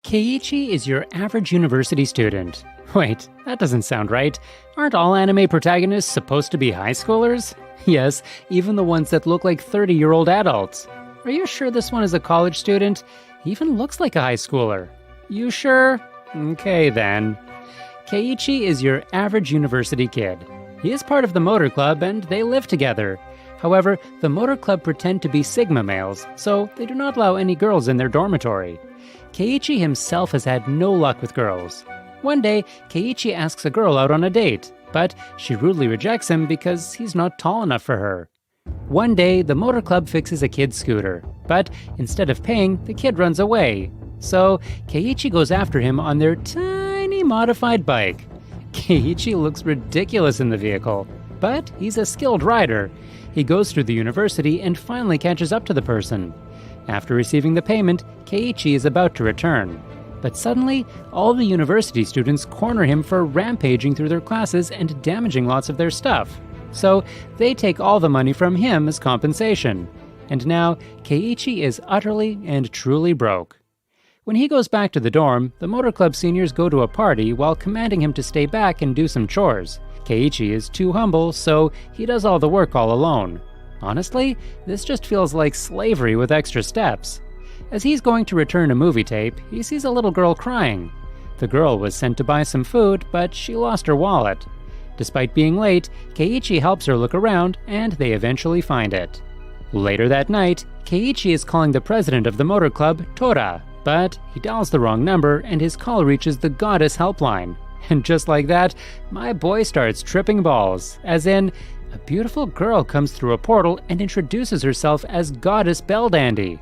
Keiichi is your average university student. Wait, that doesn't sound right. Aren't all anime protagonists supposed to be high schoolers? Yes, even the ones that look like 30-year-old adults. Are you sure this one is a college student? He even looks like a high schooler. You sure? Okay then. Keiichi is your average university kid. He is part of the motor club and they live together. However, the motor club pretend to be Sigma males, so they do not allow any girls in their dormitory. Keiichi himself has had no luck with girls. One day, Keiichi asks a girl out on a date, but she rudely rejects him because he's not tall enough for her. One day, the motor club fixes a kid's scooter, but instead of paying, the kid runs away. So, Keiichi goes after him on their tiny modified bike. Keiichi looks ridiculous in the vehicle, but he's a skilled rider. He goes through the university and finally catches up to the person. After receiving the payment, Keiichi is about to return. But suddenly, all the university students corner him for rampaging through their classes and damaging lots of their stuff. So they take all the money from him as compensation. And now, Keiichi is utterly and truly broke. When he goes back to the dorm, the motor club seniors go to a party while commanding him to stay back and do some chores. Keiichi is too humble, so he does all the work all alone. Honestly, this just feels like slavery with extra steps. As he's going to return a movie tape, he sees a little girl crying. The girl was sent to buy some food, but she lost her wallet. Despite being late, Keiichi helps her look around, and they eventually find it. Later that night, Keiichi is calling the president of the motor club, Tora, but he dials the wrong number and his call reaches the goddess helpline. And just like that, my boy starts tripping balls, as in, a beautiful girl comes through a portal and introduces herself as Goddess Belldandy.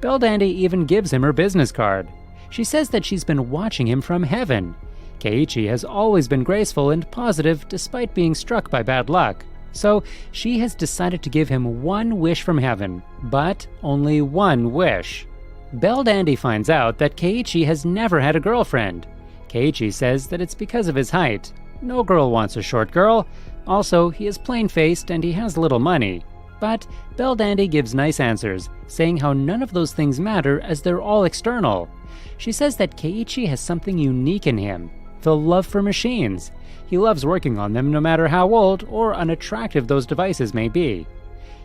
Belldandy even gives him her business card. She says that she's been watching him from heaven. Keiichi has always been graceful and positive despite being struck by bad luck. So she has decided to give him one wish from heaven, but only one wish. Belldandy finds out that Keiichi has never had a girlfriend. Keiichi says that it's because of his height. No girl wants a short girl. Also, he is plain-faced and he has little money. But Belldandy gives nice answers, saying how none of those things matter as they're all external. She says that Keiichi has something unique in him, the love for machines. He loves working on them no matter how old or unattractive those devices may be.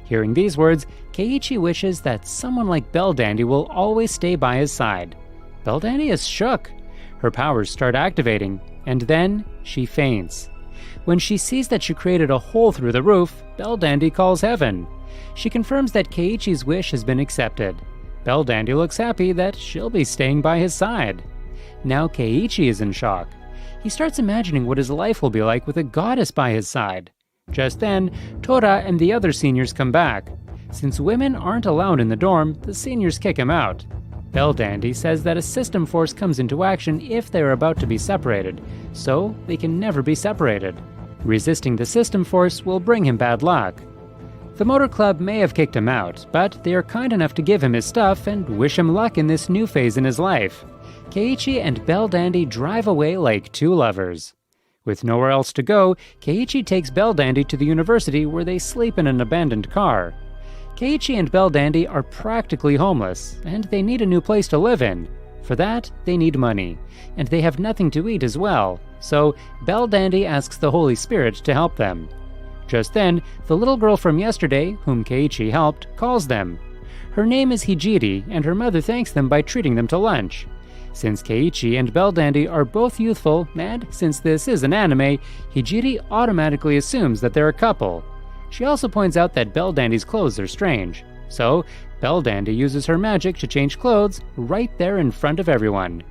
Hearing these words, Keiichi wishes that someone like Belldandy will always stay by his side. Belldandy is shook. Her powers start activating, and then she faints. When she sees that she created a hole through the roof, Belldandy calls heaven. She confirms that Keiichi's wish has been accepted. Belldandy looks happy that she'll be staying by his side. Now Keiichi is in shock. He starts imagining what his life will be like with a goddess by his side. Just then, Tora and the other seniors come back. Since women aren't allowed in the dorm, the seniors kick him out. Belldandy says that a system force comes into action if they are about to be separated, so they can never be separated. Resisting the system force will bring him bad luck. The motor club may have kicked him out, but they are kind enough to give him his stuff and wish him luck in this new phase in his life. Keiichi and Belldandy drive away like two lovers. With nowhere else to go, Keiichi takes Belldandy to the university where they sleep in an abandoned car. Keiichi and Belldandy are practically homeless, and they need a new place to live in. For that, they need money, and they have nothing to eat as well, so Belldandy asks the Holy Spirit to help them. Just then, the little girl from yesterday, whom Keiichi helped, calls them. Her name is Hijiri, and her mother thanks them by treating them to lunch. Since Keiichi and Belldandy are both youthful, and since this is an anime, Hijiri automatically assumes that they're a couple. She also points out that Belldandy's clothes are strange, so Belldandy uses her magic to change clothes right there in front of everyone.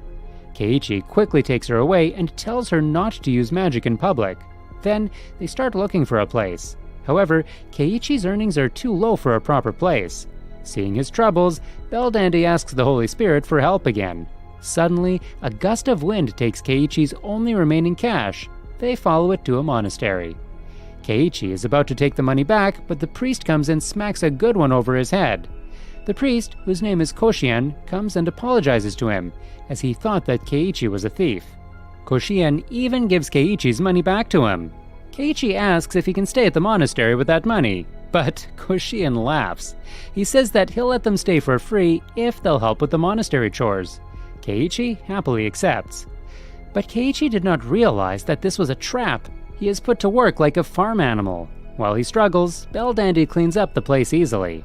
Keiichi quickly takes her away and tells her not to use magic in public. Then they start looking for a place. However, Keiichi's earnings are too low for a proper place. Seeing his troubles, Belldandy asks the Holy Spirit for help again. Suddenly, a gust of wind takes Keiichi's only remaining cash. They follow it to a monastery. Keiichi is about to take the money back, but the priest comes and smacks a good one over his head. The priest, whose name is Koshien, comes and apologizes to him, as he thought that Keiichi was a thief. Koshien even gives Keiichi's money back to him. Keiichi asks if he can stay at the monastery with that money, but Koshien laughs. He says that he'll let them stay for free if they'll help with the monastery chores. Keiichi happily accepts. But Keiichi did not realize that this was a trap. He is put to work like a farm animal. While he struggles, Belldandy cleans up the place easily.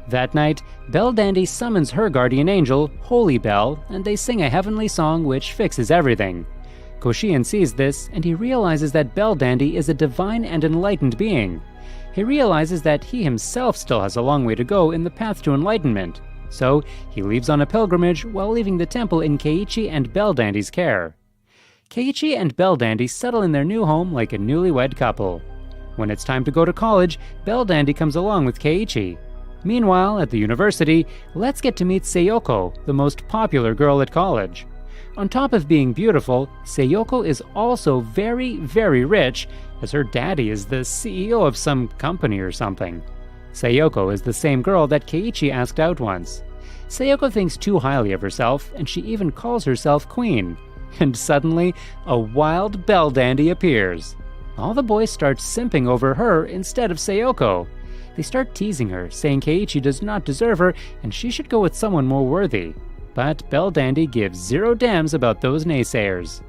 That night, Belldandy summons her guardian angel, Holy Bell, and they sing a heavenly song which fixes everything. Koshien sees this, and he realizes that Belldandy is a divine and enlightened being. He realizes that he himself still has a long way to go in the path to enlightenment, so he leaves on a pilgrimage while leaving the temple in Keiichi and Belldandy's care. Keiichi and Belldandy settle in their new home like a newlywed couple. When it's time to go to college, Belldandy comes along with Keiichi. Meanwhile, at the university, let's get to meet Sayoko, the most popular girl at college. On top of being beautiful, Sayoko is also very, very rich, as her daddy is the CEO of some company or something. Sayoko is the same girl that Keiichi asked out once. Sayoko thinks too highly of herself, and she even calls herself queen. And suddenly, a wild Belldandy appears. All the boys start simping over her instead of Sayoko. They start teasing her, saying Keiichi does not deserve her and she should go with someone more worthy. But Belldandy gives zero damns about those naysayers.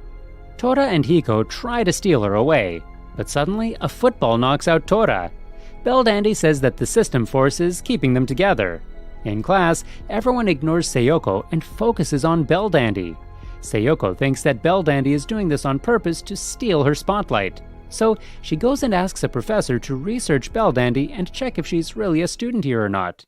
Tora and Hiko try to steal her away, but suddenly a football knocks out Tora. Belldandy says that the system force is keeping them together. In class, everyone ignores Sayoko and focuses on Belldandy. Sayoko thinks that Belldandy is doing this on purpose to steal her spotlight. So she goes and asks a professor to research Belldandy and check if she's really a student here or not.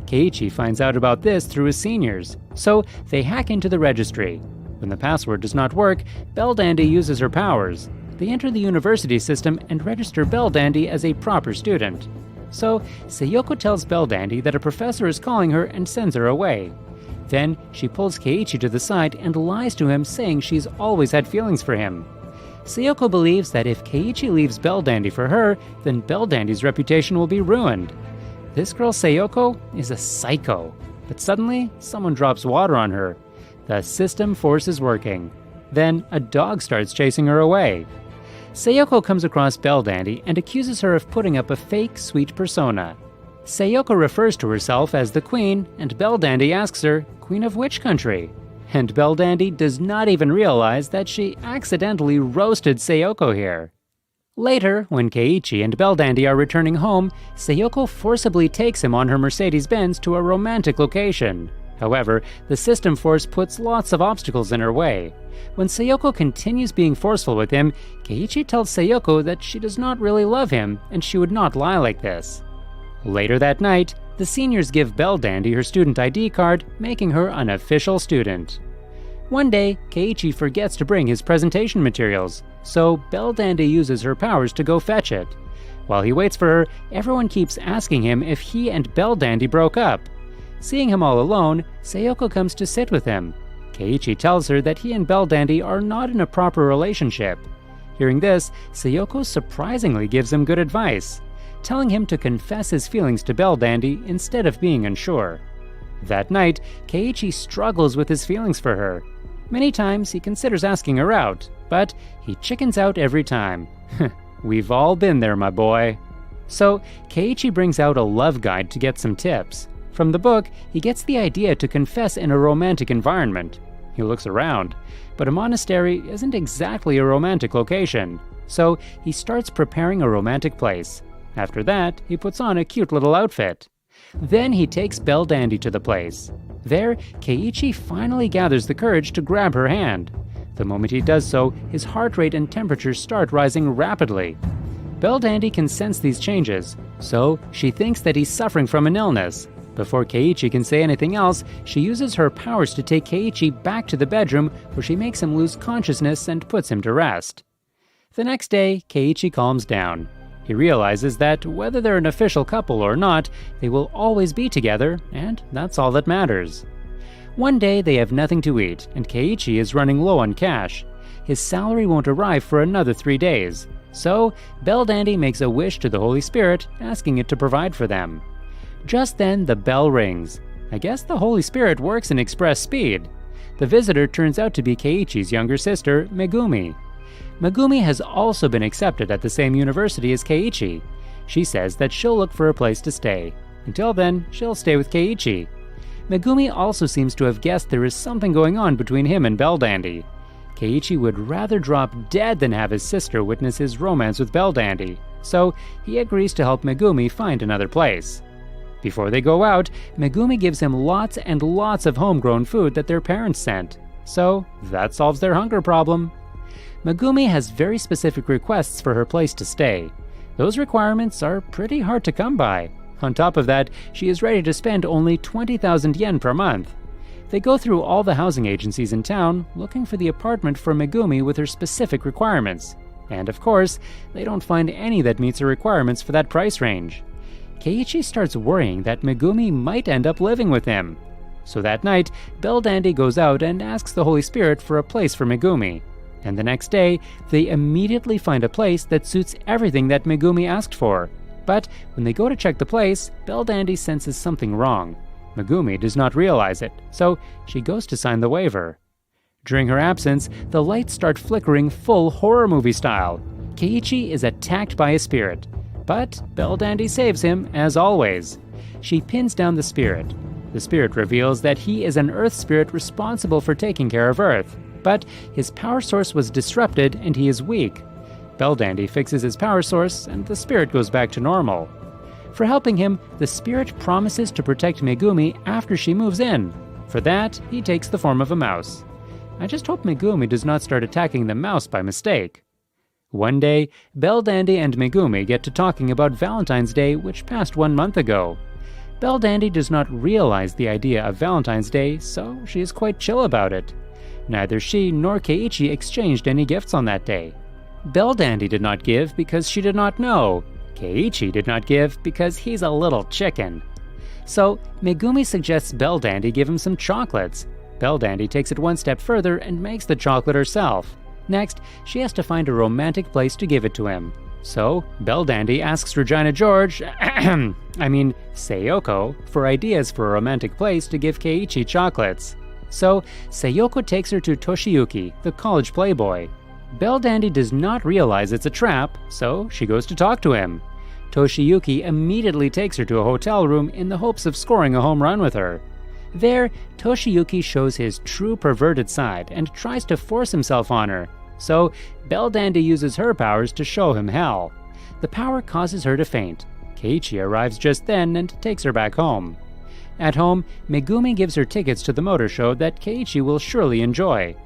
Keiichi finds out about this through his seniors, so they hack into the registry. When the password does not work, Belldandy uses her powers. They enter the university system and register Belldandy as a proper student. So Sayoko tells Belldandy that a professor is calling her and sends her away. Then she pulls Keiichi to the side and lies to him, saying she's always had feelings for him. Sayoko believes that if Keiichi leaves Belldandy for her, then Belldandy's reputation will be ruined. This girl Sayoko is a psycho, but suddenly someone drops water on her. The system force is working. Then a dog starts chasing her away. Sayoko comes across Belldandy and accuses her of putting up a fake sweet persona. Sayoko refers to herself as the queen, and Belldandy asks her, "Queen of which country?" And Belldandy does not even realize that she accidentally roasted Sayoko here. Later, when Keiichi and Belldandy are returning home, Sayoko forcibly takes him on her Mercedes-Benz to a romantic location. However, the system force puts lots of obstacles in her way. When Sayoko continues being forceful with him, Keiichi tells Sayoko that she does not really love him and she would not lie like this. Later that night, the seniors give Belldandy her student ID card, making her an official student. One day, Keiichi forgets to bring his presentation materials, so Belldandy uses her powers to go fetch it. While he waits for her, everyone keeps asking him if he and Belldandy broke up. Seeing him all alone, Sayoko comes to sit with him. Keiichi tells her that he and Belldandy are not in a proper relationship. Hearing this, Sayoko surprisingly gives him good advice, telling him to confess his feelings to Belldandy instead of being unsure. That night, Keiichi struggles with his feelings for her. Many times he considers asking her out, but he chickens out every time. We've all been there, my boy. So, Keiichi brings out a love guide to get some tips. From the book, he gets the idea to confess in a romantic environment. He looks around, but a monastery isn't exactly a romantic location, so he starts preparing a romantic place. After that, he puts on a cute little outfit. Then he takes Belldandy to the place. There, Keiichi finally gathers the courage to grab her hand. The moment he does so, his heart rate and temperature start rising rapidly. Belldandy can sense these changes, so she thinks that he's suffering from an illness. Before Keiichi can say anything else, she uses her powers to take Keiichi back to the bedroom, where she makes him lose consciousness and puts him to rest. The next day, Keiichi calms down. He realizes that whether they're an official couple or not, they will always be together, and that's all that matters. One day they have nothing to eat, and Keiichi is running low on cash. His salary won't arrive for another 3 days, so Belldandy makes a wish to the Holy Spirit, asking it to provide for them. Just then the bell rings. I guess the Holy Spirit works in express speed. The visitor turns out to be Keiichi's younger sister, Megumi. Megumi has also been accepted at the same university as Keiichi. She says that she'll look for a place to stay. Until then, she'll stay with Keiichi. Megumi also seems to have guessed there is something going on between him and Belldandy. Keiichi would rather drop dead than have his sister witness his romance with Belldandy, so he agrees to help Megumi find another place. Before they go out, Megumi gives him lots and lots of homegrown food that their parents sent, so that solves their hunger problem. Megumi has very specific requests for her place to stay. Those requirements are pretty hard to come by. On top of that, she is ready to spend only 20,000 yen per month. They go through all the housing agencies in town looking for the apartment for Megumi with her specific requirements. And of course, they don't find any that meets her requirements for that price range. Keiichi starts worrying that Megumi might end up living with him. So that night, Belldandy goes out and asks the Holy Spirit for a place for Megumi. And the next day, they immediately find a place that suits everything that Megumi asked for. But when they go to check the place, Belldandy senses something wrong. Megumi does not realize it, so she goes to sign the waiver. During her absence, the lights start flickering full horror movie style. Keiichi is attacked by a spirit, but Belldandy saves him as always. She pins down the spirit. The spirit reveals that he is an Earth spirit responsible for taking care of Earth, but his power source was disrupted and he is weak. Belldandy fixes his power source and the spirit goes back to normal. For helping him, the spirit promises to protect Megumi after she moves in. For that, he takes the form of a mouse. I just hope Megumi does not start attacking the mouse by mistake. One day, Belldandy and Megumi get to talking about Valentine's Day, which passed 1 month ago. Belldandy does not realize the idea of Valentine's Day, so she is quite chill about it. Neither she nor Keiichi exchanged any gifts on that day. Belldandy did not give because she did not know. Keiichi did not give because he's a little chicken. So, Megumi suggests Belldandy give him some chocolates. Belldandy takes it one step further and makes the chocolate herself. Next, she has to find a romantic place to give it to him. So, Belldandy asks Regina George, Sayoko, for ideas for a romantic place to give Keiichi chocolates. So, Sayoko takes her to Toshiyuki, the college playboy. Belldandy does not realize it's a trap, so she goes to talk to him. Toshiyuki immediately takes her to a hotel room in the hopes of scoring a home run with her. There, Toshiyuki shows his true perverted side and tries to force himself on her, so Belldandy uses her powers to show him hell. The power causes her to faint. Keiichi arrives just then and takes her back home. At home, Megumi gives her tickets to the motor show that Keiichi will surely enjoy.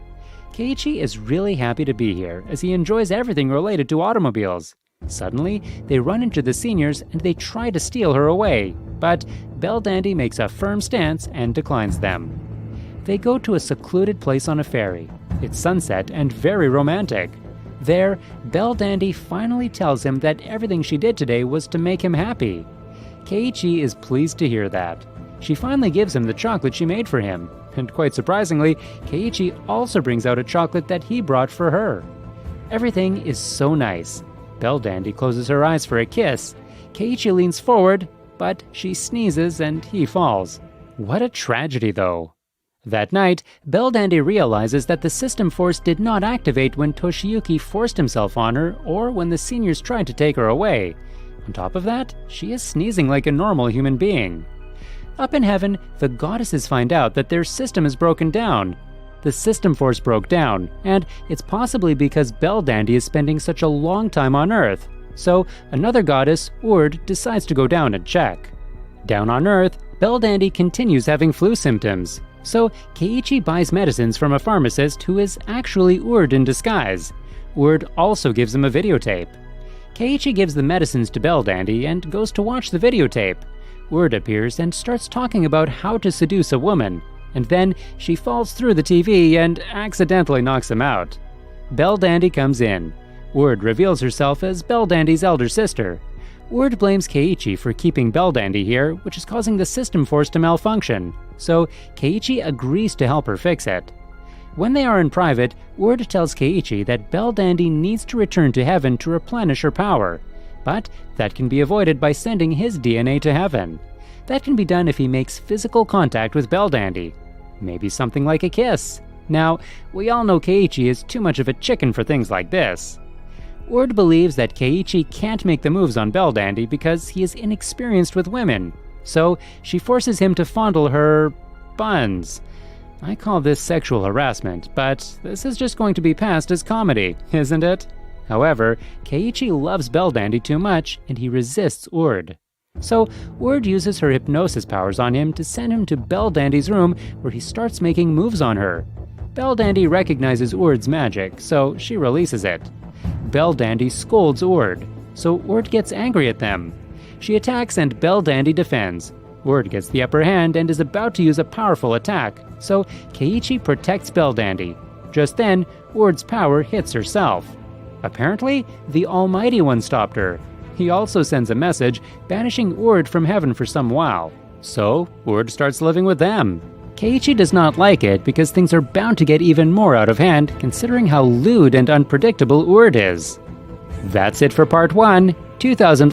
Keiichi is really happy to be here, as he enjoys everything related to automobiles. Suddenly, they run into the seniors and they try to steal her away, but Belldandy makes a firm stance and declines them. They go to a secluded place on a ferry. It's sunset and very romantic. There, Belldandy finally tells him that everything she did today was to make him happy. Keiichi is pleased to hear that. She finally gives him the chocolate she made for him, and quite surprisingly, Keiichi also brings out a chocolate that he brought for her. Everything is so nice. Belldandy closes her eyes for a kiss. Keiichi leans forward, but she sneezes and he falls. What a tragedy, though. That night, Belldandy realizes that the system force did not activate when Toshiyuki forced himself on her or when the seniors tried to take her away. On top of that, she is sneezing like a normal human being. Up in heaven, the goddesses find out that their system is broken down. The system force broke down, and it's possibly because Belldandy is spending such a long time on Earth. So another goddess, Urd, decides to go down and check. Down on Earth, Belldandy continues having flu symptoms. So Keiichi buys medicines from a pharmacist who is actually Urd in disguise. Urd also gives him a videotape. Keiichi gives the medicines to Belldandy and goes to watch the videotape. Urd appears and starts talking about how to seduce a woman, and then she falls through the TV and accidentally knocks him out. Belldandy comes in. Urd reveals herself as Belldandy's elder sister. Urd blames Keiichi for keeping Belldandy here, which is causing the system force to malfunction, so Keiichi agrees to help her fix it. When they are in private, Urd tells Keiichi that Belldandy needs to return to heaven to replenish her power, but that can be avoided by sending his DNA to heaven. That can be done if he makes physical contact with Belldandy. Maybe something like a kiss. Now, we all know Keiichi is too much of a chicken for things like this. Urd believes that Keiichi can't make the moves on Belldandy because he is inexperienced with women, so she forces him to fondle her buns. I call this sexual harassment, but this is just going to be passed as comedy, isn't it? However, Keiichi loves Belldandy too much, and he resists Ord. So, Ord uses her hypnosis powers on him to send him to Belldandy's room, where he starts making moves on her. Belldandy recognizes Ord's magic, so she releases it. Belldandy scolds Ord, so Ord gets angry at them. She attacks and Belldandy defends. Ord gets the upper hand and is about to use a powerful attack, so Keiichi protects Belldandy. Just then, Ord's power hits herself. Apparently, the Almighty One stopped her. He also sends a message banishing Ord from heaven for some while. So, Ord starts living with them. Keiichi does not like it because things are bound to get even more out of hand considering how lewd and unpredictable Ord is. That's it for part 1, 2000